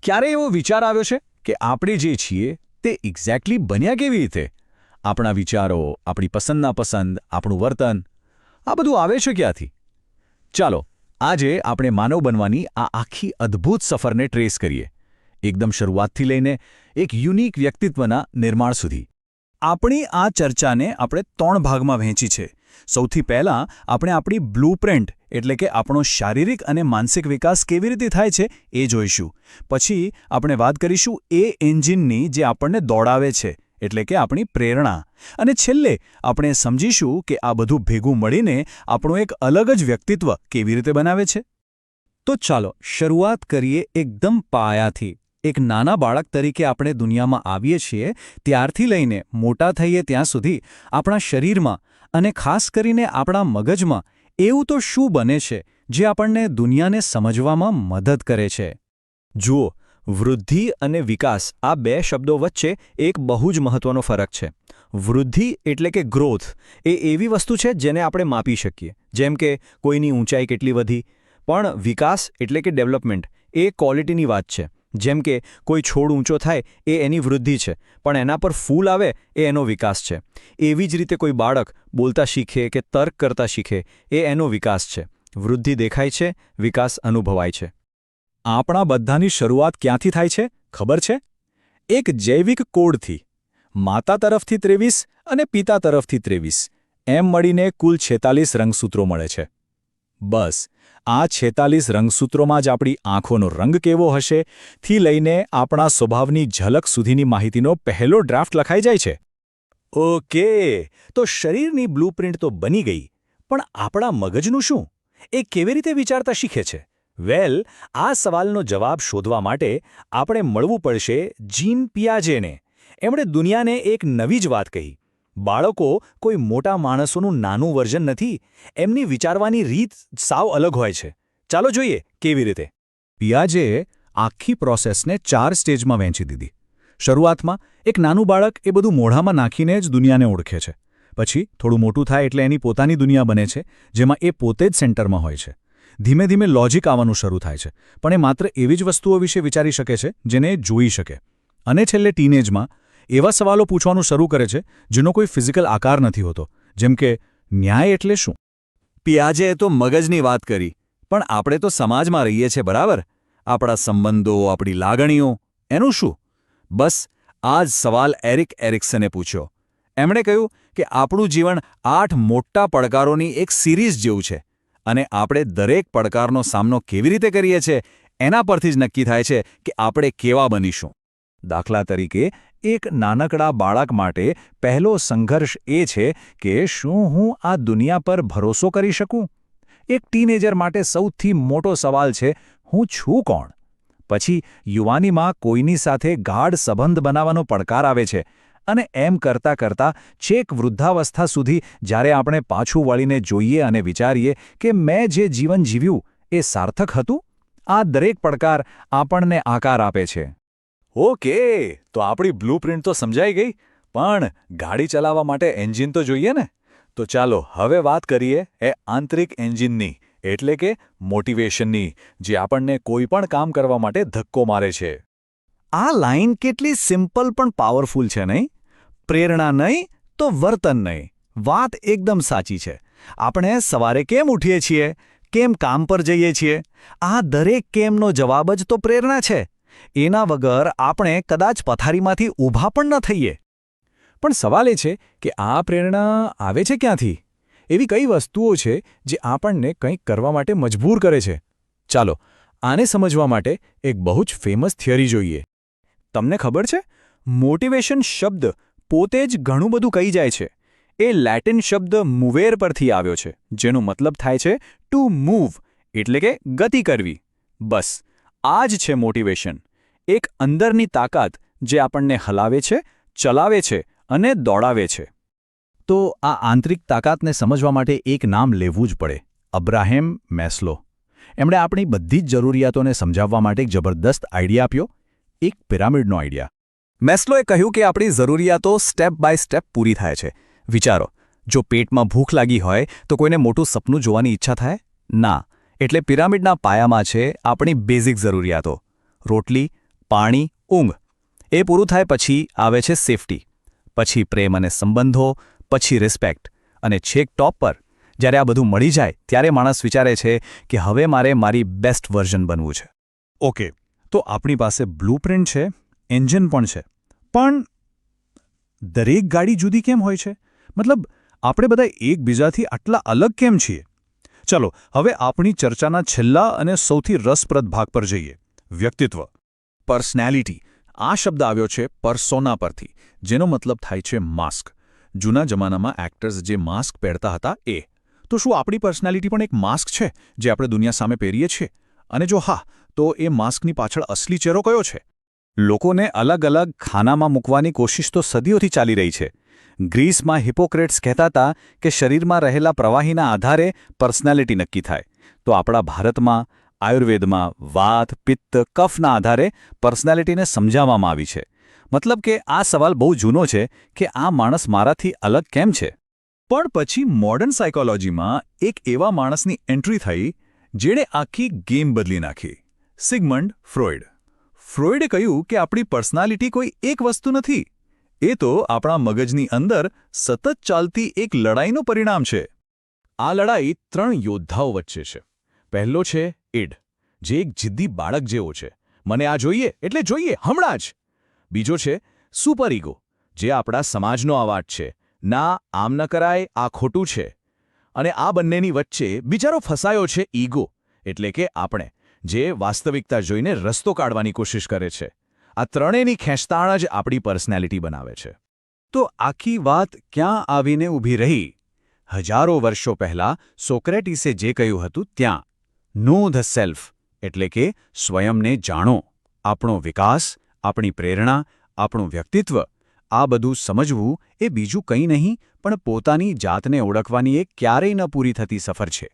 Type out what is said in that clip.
ક્યારે એવો વિચાર આવ્યો છે કે આપણે જે છીએ તે એક્ઝેક્ટલી બન્યા કેવી રીતે? આપણા વિચારો, આપણી પસંદના પસંદ, આપણું વર્તન, આ બધું આવે છે ક્યાંથી? ચાલો, આજે આપણે માનવ બનવાની આ આખી અદ્ભુત સફરને ટ્રેસ કરીએ, એકદમ શરૂઆતથી લઈને એક યુનિક વ્યક્તિત્વના નિર્માણ સુધી. આપણી આ ચર્ચાને આપણે 3 ભાગમાં વહેંચી છે. સૌથી પહેલાં આપણે આપણી બ્લૂપ્રિન્ટ એટલે કે આપણો શારીરિક અને માનસિક વિકાસ કેવી રીતે થાય છે એ જોઈશું. પછી આપણે વાત કરીશું એ એન્જિનની જે આપણને દોડાવે છે એટલે કે આપણી પ્રેરણા. અને છેલ્લે આપણે સમજીશું કે આ બધું ભેગું મળીને આપણું એક અલગ જ વ્યક્તિત્વ કેવી રીતે બનાવે છે. તો ચાલો શરૂઆત કરીએ એકદમ પાયાથી. એક નાના બાળક તરીકે આપણે દુનિયામાં આવીએ છીએ ત્યારથી લઈને મોટા થઈએ ત્યાં સુધી આપણા શરીરમાં અને ખાસ કરીને આપણા મગજમાં એવું તો શું બને છે જે આપણને દુનિયાને સમજવામાં મદદ કરે છે? જુઓ, વૃદ્ધિ અને વિકાસ આ 2 શબ્દો વચ્ચે એક બહુ જ મહત્વનો ફરક છે. વૃદ્ધિ એટલે કે ગ્રોથ એ એવી વસ્તુ છે જેને આપણે માપી શકીએ, જેમ કે કોઈની ઊંચાઈ કેટલી વધી. પણ વિકાસ એટલે કે ડેવલપમેન્ટ એ ક્વોલિટીની વાત છે. જેમ કે કોઈ છોડ ઊંચો થાય એ એની વૃદ્ધિ છે, પણ એના પર ફૂલ આવે એ એનો વિકાસ છે. એવી જ રીતે કોઈ બાળક બોલતા શીખે કે તર્ક કરતા શીખે એ એનો વિકાસ છે. વૃદ્ધિ દેખાય છે, વિકાસ અનુભવાય છે. આપણા બધાની શરૂઆત ક્યાંથી થાય છે ખબર છે? એક જૈવિક કોડથી. માતા તરફથી 23 અને પિતા તરફથી 23, એમ મળીને કુલ 46 રંગસૂત્રો મળે છે. બસ આ 46 રંગસૂત્રોમાં જ આપણી આંખોનો રંગ કેવો હશે થી લઈને આપણા સ્વભાવની ઝલક સુધીની માહિતીનો પહેલો ડ્રાફ્ટ લખાઈ જાય છે. ઓકે, તો શરીરની બ્લૂપ્રિન્ટ તો બની ગઈ, પણ આપણા મગજનું શું? એ કેવી રીતે વિચારતા શીખે છે? વેલ, આ સવાલનો જવાબ શોધવા માટે આપણે મળવું પડશે જીન પિયાજેને. એમણે દુનિયાને એક નવી જ વાત કહી. બાળકો કોઈ મોટા માણસોનું નાનું વર્ઝન નથી, એમની વિચારવાની રીત સાવ અલગ હોય છે. ચાલો જોઈએ કેવી રીતે. પિયાજેએ આખી પ્રોસેસને 4 સ્ટેજમાં વહેંચી દીધી. શરૂઆતમાં એક નાનું બાળક એ બધું મોઢામાં નાખીને જ દુનિયાને ઓળખે છે. પછી થોડું મોટું થાય એટલે એની પોતાની દુનિયા બને છે, જેમાં એ પોતે જ સેન્ટરમાં હોય છે. ધીમે ધીમે લોજિક આવવાનું શરૂ થાય છે, પણ એ માત્ર એવી જ વસ્તુઓ વિશે વિચારી શકે છે જેને એ જોઈ શકે. અને છેલ્લે ટીનેજમાં એવા સવાલો પૂછવાનું શરૂ કરે છે જેનો કોઈ ફિઝિકલ આકાર નથી હોતો, જેમ કે ન્યાય એટલે શું? પિયાજેએ તો મગજની વાત કરી, પણ આપણે તો સમાજમાં રહીએ છીએ, બરાબર? આપણા સંબંધો, આપણી લાગણીઓ, એનું શું? બસ આ જ સવાલ એરિક એરિક્સને પૂછ્યો. એમણે કહ્યું કે આપણું જીવન 8 મોટા પડકારોની એક સિરીઝ જેવું છે, અને આપણે દરેક પડકારનો સામનો કેવી રીતે કરીએ છીએ એના પરથી જ નક્કી થાય છે કે આપણે કેવા બનીશું. દાખલા તરીકે, એક નાનકડા બાળક માટે પહેલો સંઘર્ષ એ છે કે શું હું આ દુનિયા પર ભરોસો કરી શકું? એક ટીનેજર માટે સૌથી મોટો સવાલ છે, હું છું કોણ? પછી યુવાનીમાં કોઈની સાથે ગાઢ સંબંધ બનાવવાનો પડકાર આવે છે, અને એમ કરતાં કરતાં છેક વૃદ્ધાવસ્થા સુધી જ્યારે આપણે પાછું વળીને જોઈએ અને વિચારીએ કે મેં જે જીવન જીવ્યું એ સાર્થક હતું. આ દરેક પડકાર આપણને આકાર આપે છે. ઓકે, તો આપણી બ્લૂપ્રિન્ટ તો સમજાઈ ગઈ, પણ ગાડી ચલાવવા માટે એન્જિન તો જોઈએ ને? તો ચાલો હવે વાત કરીએ એ આંતરિક એન્જિનની, એટલે કે મોટિવેશનની, જે આપણને કોઈ પણ કામ કરવા માટે ધક્કો મારે છે. આ લાઈન કેટલી સિમ્પલ પણ પાવરફુલ છે, નહીં? પ્રેરણા નહીં તો વર્તન નહીં. વાત એકદમ સાચી છે. આપણે સવારે કેમ ઉઠીએ છીએ, કેમ કામ પર જઈએ છીએ, આ દરેક કેમનો જવાબ જ તો પ્રેરણા છે. એના વગર આપણે કદાચ પથારીમાંથી ઊભા પણ ન થઈએ. પણ સવાલ એ છે કે આ પ્રેરણા આવે છે ક્યાંથી? એવી કઈ વસ્તુઓ છે જે આપણને કંઈક કરવા માટે મજબૂર કરે છે? ચાલો આને સમજવા માટે એક બહુ જ ફેમસ થિયરી જોઈએ. તમને ખબર છે, મોટિવેશન શબ્દ પોતે જ ઘણું બધું કહી જાય છે. એ લેટિન શબ્દ મૂવેર પરથી આવ્યો છે, જેનો મતલબ થાય છે ટુ મૂવ, એટલે કે ગતિ કરવી. બસ આ જ છે મોટિવેશન. એક અંદરની તાકાત જે આપણને હલાવે છે, ચલાવે છે અને દોડાવે છે. તો આ આંતરિક તાકાતને સમજવા માટે એક નામ લેવું જ પડે, અબ્રાહેમ મેસ્લો. એમણે આપણી બધી જ જરૂરિયાતોને સમજાવવા માટે એક જબરદસ્ત આઈડિયા આપ્યો, એક પિરામિડનો આઈડિયા. મેસ્લોએ કહ્યું કે આપણી જરૂરિયાતો સ્ટેપ બાય સ્ટેપ પૂરી થાય છે. વિચારો, જો પેટમાં ભૂખ લાગી હોય તો કોઈને મોટું સપનું જોવાની ઈચ્છા થાય? ના. એટલે પિરામિડના પાયામાં છે આપણી બેઝિક જરૂરિયાતો: રોટલી, પાણી, ઊંઘ. એ પૂરું થાય પછી આવે છે સેફટી, પછી પ્રેમ અને સંબંધો, પછી રિસ્પેક્ટ, અને છેક ટોપ પર જ્યારે આ બધું મળી જાય ત્યારે માણસ વિચારે છે કે હવે મારે મારી બેસ્ટ વર્ઝન બનવું છે. ઓકે, તો આપણી પાસે બ્લુપ્રિન્ટ છે, એન્જિન પણ છે, પણ દરેક ગાડી જુદી કેમ હોય છે? મતલબ આપણે બધા એકબીજાથી આટલા અલગ કેમ છીએ? ચલો હવે આપણી ચર્ચાના છેલ્લા અને સૌથી રસપ્રદ ભાગ પર જઈએ, વ્યક્તિત્વ, પર્સનાલિટી. આ શબ્દ આવ્યો છે પર્સોના પરથી, જેનો મતલબ થાય છે માસ્ક. જૂના જમાનામાં એક્ટર્સ જે માસ્ક પહેરતા હતા એ. તો શું આપણી પર્સનાલિટી પણ એક માસ્ક છે જે આપણે દુનિયા સામે પહેરીએ છીએ? અને જો હા, તો એ માસ્કની પાછળ અસલી ચહેરો કયો છે? લોકોને અલગ અલગ ખાનામાં મૂકવાની કોશિશ તો સદીઓથી ચાલી રહી છે. ગ્રીસમાં હિપોક્રેટ્સ કહેતા હતા કે શરીરમાં રહેલા પ્રવાહીના આધારે પર્સનાલિટી નક્કી થાય. તો આપણા ભારતમાં, આયુર્વેદમાં વાત, પિત્ત, કફના આધારે પર્સનાલિટીને સમજાવવામાં આવી છે. મતલબ કે આ સવાલ બહુ જૂનો છે કે આ માણસ મારાથી અલગ કેમ છે? પણ પછી મોડર્ન સાયકોલોજીમાં એક એવા માણસની એન્ટ્રી થઈ જેણે આખી ગેમ બદલી નાખી. સિગમન્ડ ફ્રોઇડ. ફ્રોઇડે કહ્યું કે આપણી પર્સનાલિટી કોઈ એક વસ્તુ નથી. એ તો આપણા મગજની અંદર સતત ચાલતી એક લડાઈનું પરિણામ છે. આ લડાઈ 3 યોદ્ધાઓ વચ્ચે છે. પહેલો છે ઇડ, જે એક જિદ્દી બાળક જેવો છે. મને આ જોઈએ એટલે જોઈએ હમણાં જ. બીજો છે સુપર ઇગો, જે આપણા સમાજનો અવાજ છે. ના, આમ ન કરાય, આ ખોટું છે. અને આ બંનેની વચ્ચે બિચારો ફસાયો છે ઈગો, એટલે કે આપણે, જે વાસ્તવિકતા જોઈને રસ્તો કાઢવાની કોશિશ કરે છે. આ ત્રણેયની ખેંચતાણ જ આપણી પર્સનાલિટી બનાવે છે. તો આખી વાત ક્યાં આવીને ઊભી રહી? હજારો વર્ષો પહેલાં સોક્રેટીસે જે કહ્યું હતું ત્યાં. નો ધ સેલ્ફ, એટલે કે સ્વયંને જાણો. આપણો વિકાસ, આપણી પ્રેરણા, આપણું વ્યક્તિત્વ, આ બધું સમજવું એ બીજું કંઈ નહીં પણ પોતાની જાતને ઓળખવાની એક ક્યારેય ન પૂરી થતી સફર છે.